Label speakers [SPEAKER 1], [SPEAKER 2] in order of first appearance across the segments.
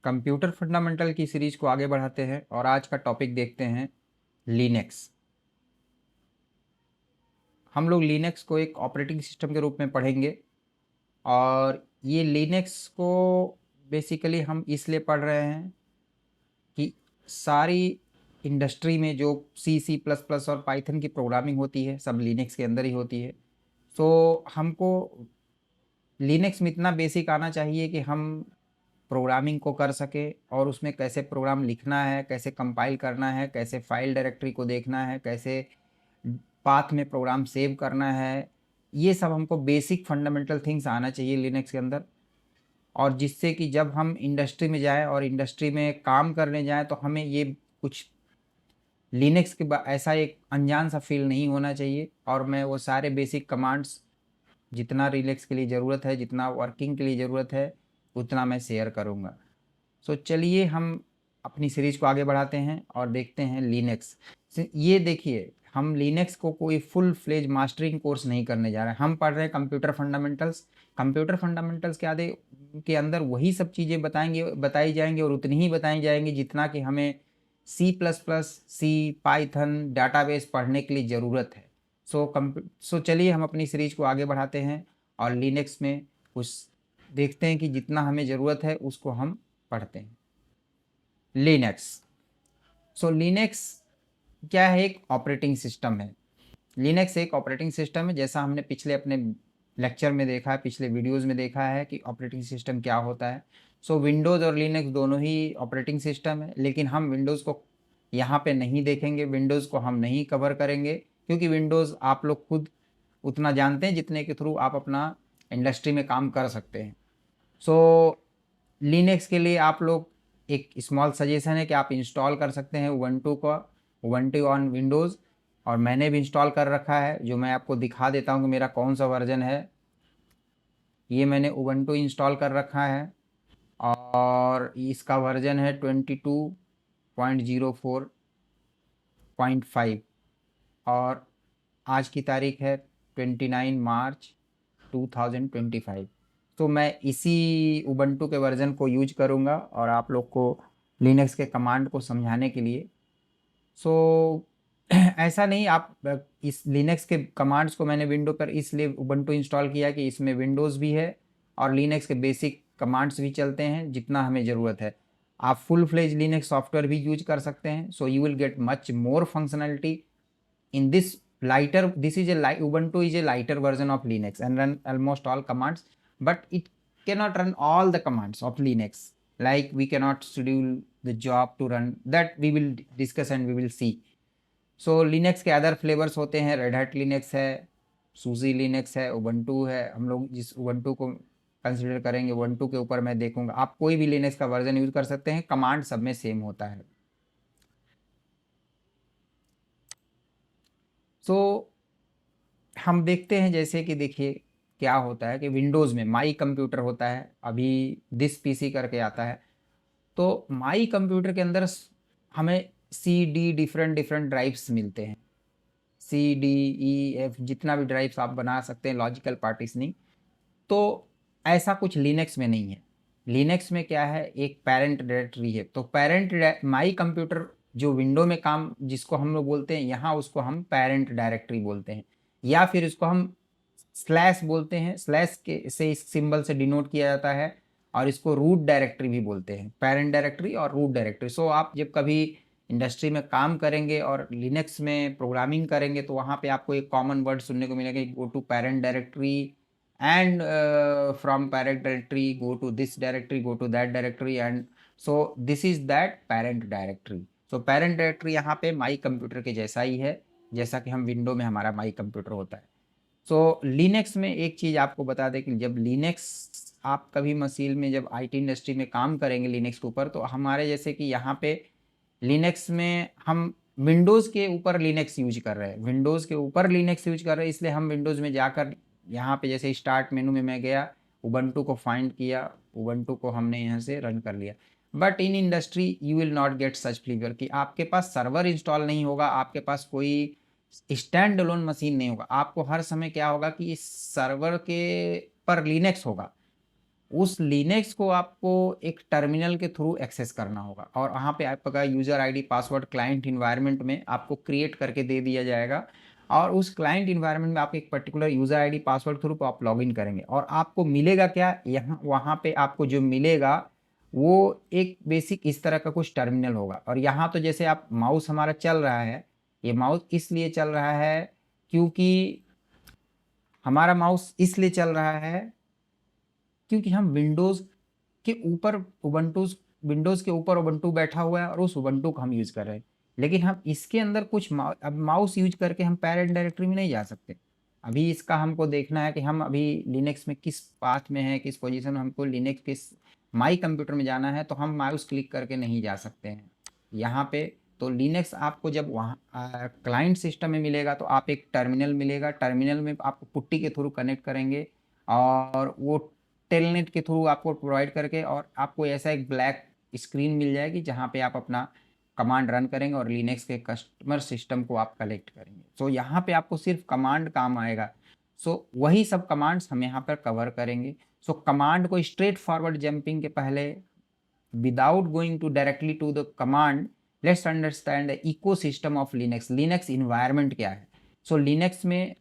[SPEAKER 1] Computer fundamental की series को आगे बढ़ाते हैं और आज का टॉपिक देखते हैं लिनक्स। हम लोग लिनक्स को एक ऑपरेटिंग सिस्टम के रूप में पढ़ेंगे और ये लिनक्स को बेसिकली हम इसलिए पढ़ रहे हैं कि सारी इंडस्ट्री में जो सी सी प्लस प्लस और पाइथन की प्रोग्रामिंग होती है सब लिनक्स के अंदर ही होती है। सो हमको लिनक्स में इतना बेसिक आना चाहिए कि हम प्रोग्रामिंग को कर सके और उसमें कैसे प्रोग्राम लिखना है, कैसे कंपाइल करना है, कैसे फाइल डायरेक्टरी को देखना है, कैसे पाथ में प्रोग्राम सेव करना है, ये सब हमको बेसिक फंडामेंटल थिंग्स आना चाहिए लिनक्स के अंदर। और जिससे कि जब हम इंडस्ट्री में जाएं और इंडस्ट्री में काम करने जाएं तो हमें ये कुछ लिनक्स के ऐसा एक अनजान सा फील नहीं होना चाहिए। और मैं वो सारे बेसिक कमांड्स जितना लिनक्स के लिए ज़रूरत है, जितना वर्किंग के लिए ज़रूरत है, उतना मैं शेयर करूँगा। सो चलिए हम अपनी सीरीज को आगे बढ़ाते हैं और देखते हैं लिनक्स। ये देखिए, हम लिनक्स को कोई फुल फ्लेज मास्टरिंग कोर्स नहीं करने जा रहे हैं, हम पढ़ रहे हैं कंप्यूटर फंडामेंटल्स। कंप्यूटर फंडामेंटल्स के आधे के अंदर वही सब चीज़ें बताई जाएंगी और उतनी ही बताई जाएंगी जितना कि हमें सी प्लस प्लस, सी, पाइथन, डाटाबेस पढ़ने के लिए ज़रूरत है। सो चलिए हम अपनी सीरीज को आगे बढ़ाते हैं और लिनक्स में कुछ देखते हैं कि जितना हमें ज़रूरत है उसको हम पढ़ते हैं। लिनक्स। सो लिनक्स क्या है? एक ऑपरेटिंग सिस्टम है। लिनक्स एक ऑपरेटिंग सिस्टम है, जैसा हमने पिछले अपने लेक्चर में देखा है, पिछले वीडियोस में देखा है कि ऑपरेटिंग सिस्टम क्या होता है। सो विंडोज़ और लिनक्स दोनों ही ऑपरेटिंग सिस्टम है, लेकिन हम विंडोज़ को यहाँ पे नहीं देखेंगे, विंडोज़ को हम नहीं कवर करेंगे, क्योंकि विंडोज़ आप लोग खुद उतना जानते हैं जितने के थ्रू आप अपना इंडस्ट्री में काम कर सकते हैं। सो लिनक्स के लिए आप लोग एक स्मॉल सजेशन है कि आप इंस्टॉल कर सकते हैं उबंटू का, उबंटू ऑन विंडोज़। और मैंने भी इंस्टॉल कर रखा है, जो मैं आपको दिखा देता हूँ कि मेरा कौन सा वर्जन है। ये मैंने उबंटू इंस्टॉल कर रखा है और इसका वर्जन है 22.04.5 और आज की तारीख है 29 मार्च 2025। तो मैं इसी उबंटू के वर्जन को यूज करूँगा और आप लोग को लिनक्स के कमांड को समझाने के लिए। सो ऐसा नहीं, आप इस लिनक्स के कमांड्स को मैंने विंडो पर इसलिए उबंटू इंस्टॉल किया कि इसमें विंडोज़ भी है और लिनक्स के बेसिक कमांड्स भी चलते हैं जितना हमें ज़रूरत है। आप फुल फ्लेज लिनक्स सॉफ्टवेयर भी यूज कर सकते हैं। So you will get much more functionality in this lighter, this is a light, ubuntu is a lighter version of linux and run almost all commands, but it cannot run all the commands of linux. Like we cannot schedule the job to run, that we will discuss and we will see. So linux के other flavours होते हैं, red hat Linux है, सूजी Linux है, Ubuntu है। हम लोग जिस उबंटू को कंसिडर करेंगे, उबंटू के ऊपर मैं देखूंगा। आप कोई भी लिनक्स का वर्जन यूज कर सकते हैं, कमांड सब में सेम होता है। सो हम देखते हैं, जैसे कि देखिए क्या होता है कि विंडोज़ में माई कंप्यूटर होता है, अभी दिस पीसी करके आता है। तो माई कंप्यूटर के अंदर हमें C D different different drives मिलते हैं, सी डी ई एफ जितना भी ड्राइव्स आप बना सकते हैं, लॉजिकल पार्टीशनिंग। तो ऐसा कुछ लिनक्स में नहीं है। लिनक्स में क्या है, एक पेरेंट डायरेक्टरी है। तो पेरेंट माई कंप्यूटर जो विंडो में काम जिसको हम लोग बोलते हैं, यहाँ उसको हम पेरेंट डायरेक्टरी बोलते हैं, या फिर इसको हम स्लैश बोलते हैं। स्लैश के से इस सिंबल से डिनोट किया जाता है और इसको रूट डायरेक्टरी भी बोलते हैं, पेरेंट डायरेक्टरी और रूट डायरेक्टरी। सो आप जब कभी इंडस्ट्री में काम करेंगे और लिनक्स में प्रोग्रामिंग करेंगे तो वहाँ पे आपको एक कॉमन वर्ड सुनने को मिलेगा, go to parent directory and from parent directory go to this directory, go to that directory, and so this is that parent directory. so parent directory यहाँ पे माई कंप्यूटर के जैसा ही है, जैसा कि हम विंडो में हमारा माई कंप्यूटर होता है। सो लिनक्स में एक चीज़ आपको बता दें कि जब लिनक्स आप कभी मशीन में जब आईटी इंडस्ट्री में काम करेंगे लिनक्स के ऊपर, तो हमारे जैसे कि यहाँ पे लिनक्स में हम विंडोज़ के ऊपर लिनक्स यूज कर रहे हैं, विंडोज़ के ऊपर लिनक्स यूज कर रहे हैं, इसलिए हम विंडोज़ में जाकर यहाँ पे जैसे स्टार्ट मेनू में मैं गया, उबंटू को फाइंड किया, उबंटू को हमने यहाँ से रन कर लिया। But in industry you will not get such flavour कि आपके पास सर्वर इंस्टॉल नहीं होगा, आपके पास कोई स्टैंड अलोन मशीन नहीं होगा। आपको हर समय क्या होगा कि इस सर्वर के पर लिनक्स होगा। उस लिनक्स को आपको एक टर्मिनल के थ्रू एक्सेस करना होगा और वहाँ पे आपका user ID password client environment में आपको क्रिएट करके दे दिया जाएगा और उस क्लाइंट इन्वायरमेंट में आप एक particular user ID password through आप लॉगिन करेंगे और आपको मिलेगा क्या, यहाँ वहाँ पे आपको जो मिलेगा वो एक बेसिक इस तरह का कुछ टर्मिनल होगा। और यहाँ तो जैसे आप माउस हमारा चल रहा है, ये माउस इसलिए चल रहा है क्योंकि हमारा माउस इसलिए चल रहा है क्योंकि हम विंडोज़ के ऊपर विंडोज़ के ऊपर उबंटू बैठा हुआ है और उस उबंटू को हम यूज़ कर रहे हैं। लेकिन हम इसके अंदर कुछ अब माउस यूज करके हम पेरेंट डायरेक्टरी में नहीं जा सकते। अभी इसका हमको देखना है कि हम अभी लिनक्स में किस पाथ में है, किस पोजीशन में हमको लिनक्स किस माई कंप्यूटर में जाना है, तो हम माउस क्लिक करके नहीं जा सकते हैं यहाँ पे। तो लिनक्स आपको जब वहाँ क्लाइंट सिस्टम में मिलेगा तो आप एक टर्मिनल मिलेगा, टर्मिनल में आपको पुट्टी के थ्रू कनेक्ट करेंगे और वो टेलनेट के थ्रू आपको प्रोवाइड करके और आपको ऐसा एक ब्लैक स्क्रीन मिल जाएगी जहाँ पे आप अपना कमांड रन करेंगे और लिनक्स के कस्टमर सिस्टम को आप कलेक्ट करेंगे। सो यहाँ पे आपको सिर्फ कमांड काम आएगा। सो वही सब कमांड्स हम यहाँ पर कवर करेंगे। सो कमांड को स्ट्रेट फॉरवर्ड जंपिंग के पहले without going to directly to the command, let's understand the ecosystem of Linux. Linux environment क्या है? सो लिनक्स में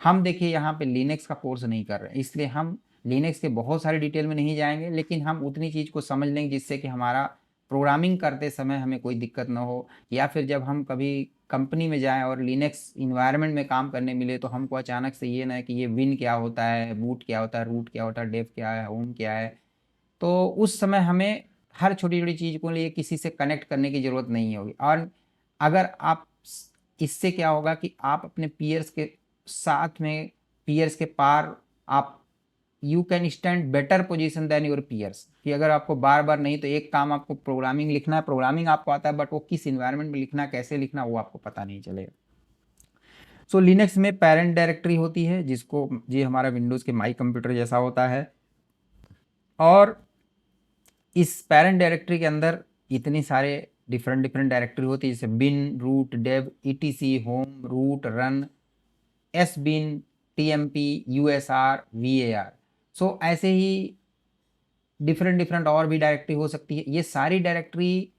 [SPEAKER 1] हम देखिए यहाँ पे लिनक्स का कोर्स नहीं कर रहे हैं, इसलिए हम लिनक्स के बहुत सारे डिटेल में नहीं जाएंगे, लेकिन हम उतनी चीज़ को समझ लेंगे जिससे कि हमारा प्रोग्रामिंग करते समय हमें कोई दिक्कत ना हो, या फिर जब हम कभी कंपनी में जाएं और लिनक्स इन्वायरमेंट में काम करने मिले तो हमको अचानक से ये ना है कि ये विन क्या होता है, बूट क्या होता है, रूट क्या होता है, डेव क्या है, होम क्या है। तो उस समय हमें हर छोटी छोटी चीज़ को लिए किसी से कनेक्ट करने की ज़रूरत नहीं होगी। और अगर आप इससे क्या होगा कि आप अपने पीयर्स के साथ में, पीयर्स के पार आप you can stand better position than your peers. कि अगर आपको बार बार नहीं तो एक काम आपको प्रोग्रामिंग लिखना है, प्रोग्रामिंग आपको आता है, बट वो किस इन्वायरमेंट में लिखना, कैसे लिखना, वो आपको पता नहीं चलेगा। सो लिनक्स में पेरेंट डायरेक्टरी होती है जिसको ये हमारा विंडोज़ के माई कंप्यूटर जैसा होता है, और इस पेरेंट डायरेक्टरी के अंदर इतनी सारे डिफरेंट डायरेक्टरी होती है, जैसे bin, root, dev, ETC, home, root, run, S bin, TMP, USR, VAR. So ऐसे ही डिफरेंट और भी डायरेक्टरी हो सकती है। ये सारी डायरेक्टरी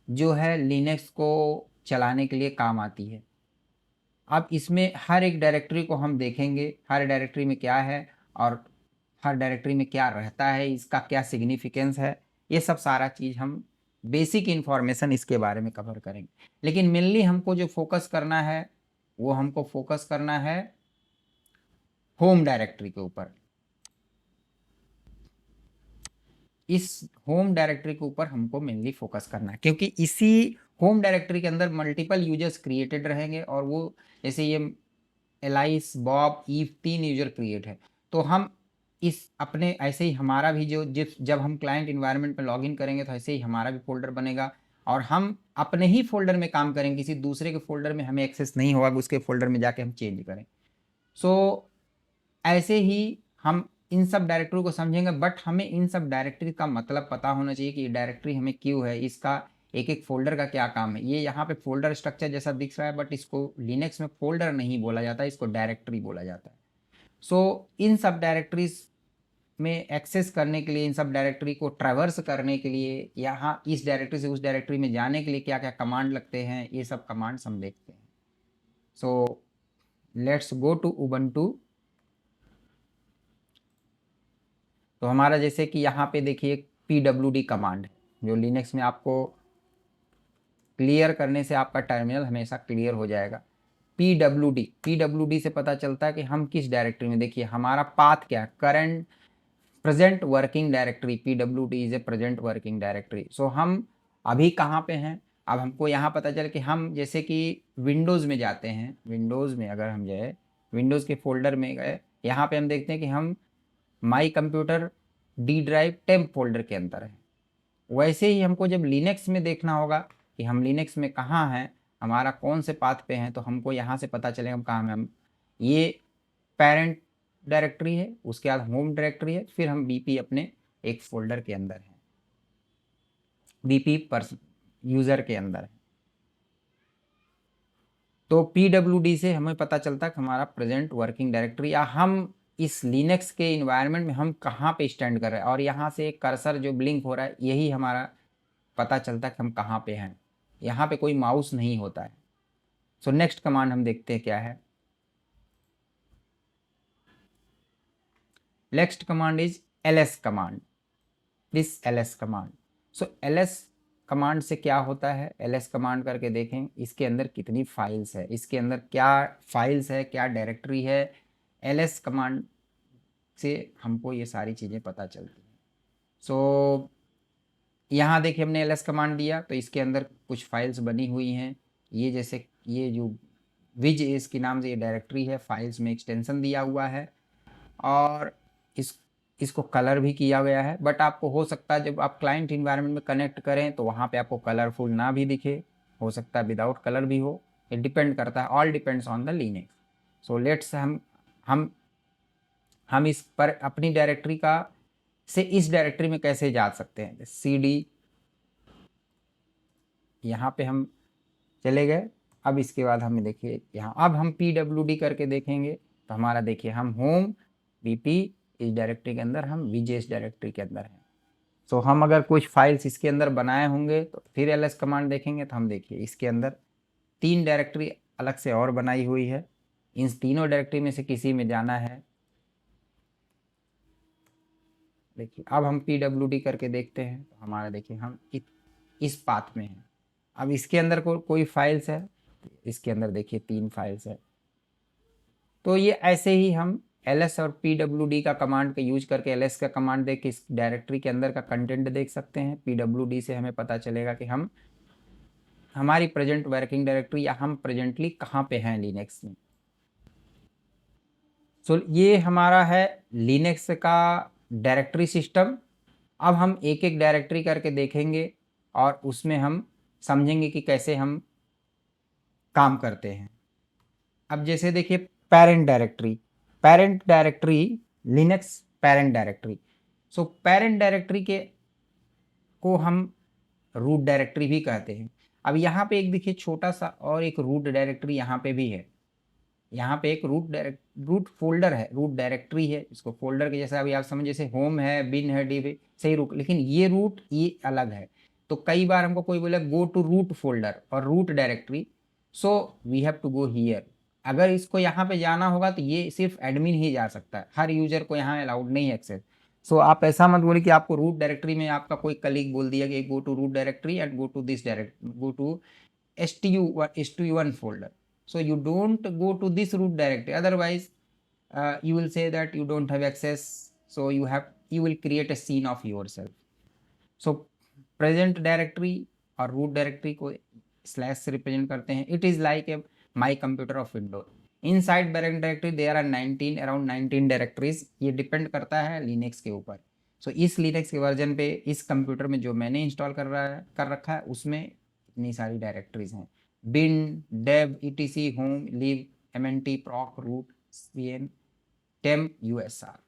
[SPEAKER 1] जो है लिनक्स को चलाने के लिए काम आती है। अब इसमें हर एक डायरेक्टरी को हम देखेंगे, हर डायरेक्टरी में क्या है और हर डायरेक्टरी में क्या रहता है, इसका क्या सिग्निफिकेंस है, ये सब सारा चीज़ हम बेसिक इन्फॉर्मेशन इसके बारे में कवर करेंगे। लेकिन मेनली हमको जो फोकस करना है वो हमको फोकस करना है होम डायरेक्टरी के ऊपर। इस होम डायरेक्टरी के ऊपर हमको मेनली फोकस करना है, क्योंकि इसी होम डायरेक्टरी के अंदर मल्टीपल यूजर्स क्रिएटेड रहेंगे और वो जैसे ये Alice, Bob, Eve 3 user create है। तो हम इस अपने ऐसे ही हमारा भी जो जब हम क्लाइंट इन्वायरमेंट में लॉगिन करेंगे तो ऐसे ही हमारा भी फोल्डर बनेगा और हम अपने ही फोल्डर में काम करेंगे, किसी दूसरे के फोल्डर में हमें एक्सेस नहीं होगा, उसके फोल्डर में जाके हम चेंज करें। सो ऐसे ही हम इन सब डायरेक्टरी को समझेंगे, बट हमें इन सब डायरेक्टरी का मतलब पता होना चाहिए कि ये डायरेक्टरी हमें क्यों है, इसका एक एक फोल्डर का क्या काम है। ये यहाँ पे फोल्डर स्ट्रक्चर जैसा दिख रहा है, बट इसको लिनक्स में फोल्डर नहीं बोला जाता, इसको डायरेक्टरी बोला जाता है। सो इन सब डायरेक्टरीज में एक्सेस करने के लिए, इन सब डायरेक्टरी को ट्रैवर्स करने के लिए, यहाँ इस डायरेक्टरी से उस डायरेक्टरी में जाने के लिए क्या क्या कमांड लगते हैं, ये सब कमांड्स हम देखते हैं। So let's go to Ubuntu. तो हमारा जैसे कि यहाँ पे देखिए pwd कमांड है जो लिनक्स में आपको क्लियर करने से आपका टर्मिनल हमेशा क्लियर हो जाएगा। pwd से पता चलता है कि हम किस डायरेक्टरी में, देखिए हमारा पाथ क्या है, current present working directory. pwd is a present working directory. So हम अभी कहाँ पे हैं, अब हमको यहाँ पता चले कि हम जैसे कि विंडोज़ में जाते हैं, विंडोज़ में अगर हम जाए, विंडोज़ के फोल्डर में गए, यहाँ पे हम देखते हैं कि हम my computer D drive temp folder के अंदर है। वैसे ही हमको जब लिनक्स में देखना होगा कि हम लिनक्स में कहाँ हैं, हमारा कौन से पाथ पे हैं, तो हमको यहाँ से पता चलेगा हम कहाँ में। हम ये पेरेंट डायरेक्टरी है, उसके बाद होम डायरेक्टरी है, फिर हम बीपी अपने एक फोल्डर के अंदर हैं, बीपी पर यूज़र के अंदर है। तो pwd से हमें पता चलता है कि हमारा प्रेजेंट वर्किंग डायरेक्टरी, या हम इस लिनक्स के इन्वायरमेंट में हम कहाँ पे स्टैंड कर रहे हैं, और यहाँ से कर्सर जो ब्लिंक हो रहा है यही हमारा पता चलता है कि हम कहाँ पे हैं। यहाँ पे कोई माउस नहीं होता है। सो नेक्स्ट कमांड हम देखते हैं क्या है। Next command is ls command. This ls command. So ls command से क्या होता है, ls कमांड करके देखें इसके अंदर कितनी फाइल्स है, इसके अंदर क्या फाइल्स है, क्या डायरेक्टरी है। ls कमांड से हमको ये सारी चीज़ें पता चलती हैं। सो यहाँ देखिए हमने ls कमांड दिया तो इसके अंदर कुछ फाइल्स बनी हुई हैं। ये जैसे ये जो विज इसके नाम से ये डायरेक्टरी है, फाइल्स में एक्सटेंशन दिया हुआ है और इसको कलर भी किया गया है। बट आपको हो सकता है जब आप क्लाइंट इन्वायरमेंट में कनेक्ट करें तो वहाँ पे आपको कलरफुल ना भी दिखे, हो सकता है विदाउट कलर भी हो। इट डिपेंड करता है, all depends on the Linux. So let's हम इस पर अपनी डायरेक्टरी का से इस डायरेक्टरी में कैसे जा सकते हैं। cd यहाँ पे हम चले गए। अब इसके बाद हमें देखिए यहाँ अब हम pwd करके देखेंगे तो हमारा देखिए हम होम bp इस डायरेक्टरी के अंदर, हम vjs डायरेक्टरी के अंदर हैं। सो हम अगर कुछ फाइल्स इसके अंदर बनाए होंगे तो फिर ls कमांड देखेंगे तो हम देखिए इसके अंदर 3 डायरेक्टरी अलग से और बनाई हुई है। इन तीनों डायरेक्टरी में से किसी में जाना है। देखिए अब हम pwd करके देखते हैं तो हमारा देखिए हम इस पाथ में हैं। अब इसके अंदर कोई फाइल्स है, इसके अंदर देखिए 3 फाइल्स है। तो ये ऐसे ही हम ls और pwd का कमांड का यूज करके ls का कमांड दे के इस डायरेक्टरी के अंदर का कंटेंट देख सकते हैं। pwd से हमें पता चलेगा कि हम हमारी प्रेजेंट वर्किंग डायरेक्टरी या हम प्रेजेंटली कहाँ पे हैं लिनक्स में। सो ये हमारा है लिनक्स का डायरेक्टरी सिस्टम। अब हम एक एक डायरेक्टरी करके देखेंगे और उसमें हम समझेंगे कि कैसे हम काम करते हैं। अब जैसे देखिए parent directory Linux parent directory. So parent directory के को हम रूट डायरेक्टरी भी कहते हैं। अब यहाँ पे एक देखिए छोटा सा और एक रूट डायरेक्टरी यहाँ पे भी है। यहाँ पे एक रूट फोल्डर है, रूट डायरेक्टरी है। इसको फोल्डर के जैसा अभी आप समझ, जैसे होम है, बिन है, डिव है, सही रूट, लेकिन ये रूट ये अलग है। तो कई बार हमको कोई बोले गो टू रूट फोल्डर और root directory, so we have to go here. अगर इसको यहाँ पे जाना होगा तो ये सिर्फ एडमिन ही जा सकता है, हर यूजर को यहाँ अलाउड नहीं एक्सेस। सो आप ऐसा मत बोलिए कि आपको रूट डायरेक्टरी में आपका कोई कलीग बोल दिया कि go to root directory and go to this direct go to stu1 folder. So you don't go to this root directory, otherwise you will say that you don't have access, so you will create a scene of yourself. So present directory और root directory को slash से represent करते हैं। It is like a my computer of Windows. Inside parent directory there are 19 around 19 directories. ये depend करता है Linux के ऊपर। सो इस लिनक्स के वर्जन पे इस कंप्यूटर में जो मैंने इंस्टॉल कर रखा है उसमें इतनी सारी डायरेक्टरीज हैं। bin, dev, etc, home, live, mnt, proc, root, cn, temp, usr.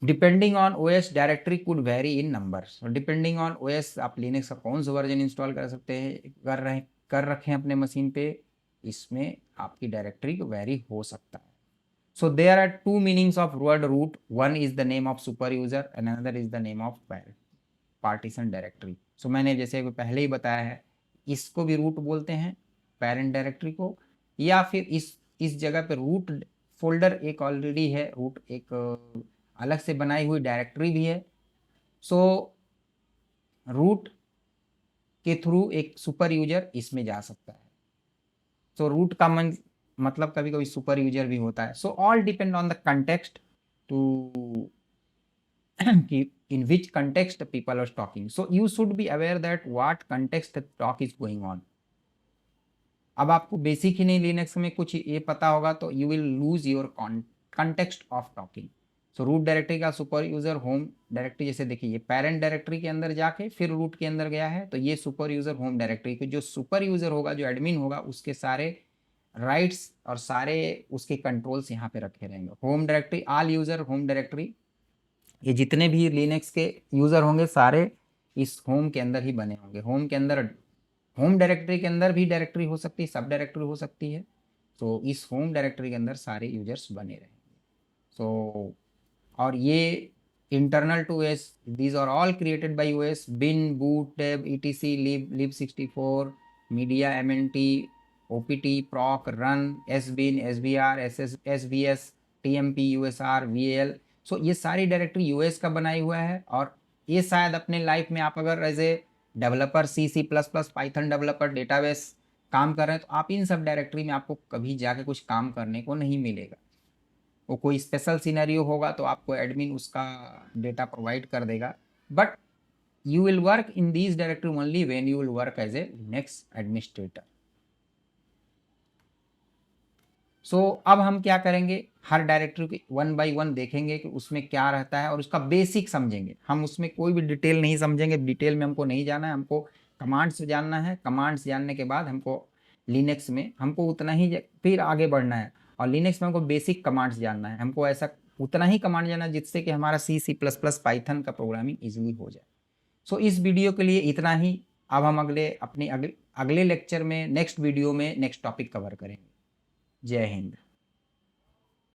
[SPEAKER 1] Depending on OS directory could very in numbers. Depending on OS आप लिनक्स का कौन सा वर्जन इंस्टॉल कर सकते हैं, कर रखे हैं अपने मशीन पे, इसमें आपकी डायरेक्टरी वेरी हो सकता है। So there are 2 meanings of word root. One is the name of super user and another is the name of partition directory. So मैंने जैसे पहले ही बताया है, इसको भी रूट बोलते हैं पेरेंट डायरेक्टरी को, या फिर इस जगह पे रूट फोल्डर एक ऑलरेडी है, रूट एक अलग से बनाई हुई डायरेक्टरी भी है। सो रूट के थ्रू एक सुपर यूजर इसमें जा सकता है। सो रूट का मतलब कभी कभी सुपर यूजर भी होता है। So all depend on the context to कि in which context people are talking. So you should be aware that what context the talk is going on. अब आपको बेसिक ही नहीं लिनक्स में कुछ ये पता होगा तो you will lose your context of talking. So root directory का सुपर यूजर होम डायरेक्टरी, जैसे देखिए ये पेरेंट डायरेक्टरी के अंदर जाके फिर रूट के अंदर गया है, तो ये सुपर यूजर होम डायरेक्टरी के जो सुपर यूजर होगा, जो एडमिन होगा, उसके सारे राइट्स और सारे उसके कंट्रोल्स यहाँ पे रखे रहेंगे। Home directory all user home directory, ये जितने भी लिनक्स के यूज़र होंगे सारे इस होम के अंदर ही बने होंगे। होम के अंदर होम डायरेक्टरी के अंदर भी डायरेक्टरी हो सकती है, सब डायरेक्टरी हो सकती है। सो इस होम डायरेक्टरी के अंदर सारे यूजर्स बने रहेंगे। सो और ये internal to OS, these are all created by OS, bin, boot, tab, etc, lib64, media, mnt, opt, proc, run, sbin, sbr, svs, tmp, usr, val। सो ये सारी डायरेक्टरी यूएस का बनाई हुआ है। और ये शायद अपने लाइफ में आप अगर as a developer C++, Python developer, database काम कर रहे हैं तो आप इन सब डायरेक्टरी में आपको कभी जाके कुछ काम करने को नहीं मिलेगा। वो कोई स्पेशल सिनेरियो होगा तो आपको एडमिन उसका डेटा प्रोवाइड कर देगा, but you will work in these directory only when you will work as a Linux administrator. So अब हम क्या करेंगे, हर डायरेक्टरी के वन बाय वन देखेंगे कि उसमें क्या रहता है और उसका बेसिक समझेंगे। हम उसमें कोई भी डिटेल नहीं समझेंगे, डिटेल में हमको नहीं जाना है, हमको कमांड्स जानना है। कमांड्स जानने के बाद हमको लिनक्स में हमको उतना ही फिर आगे बढ़ना है, और लिनक्स में हमको बेसिक कमांड्स जानना है। हमको ऐसा उतना ही कमांड जानना है जिससे कि हमारा C++, पाइथन का प्रोग्रामिंग ईजिली हो जाए। सो इस वीडियो के लिए इतना ही। अब हम अगले लेक्चर में, नेक्स्ट वीडियो में नेक्स्ट टॉपिक कवर करेंगे। जय हिंद।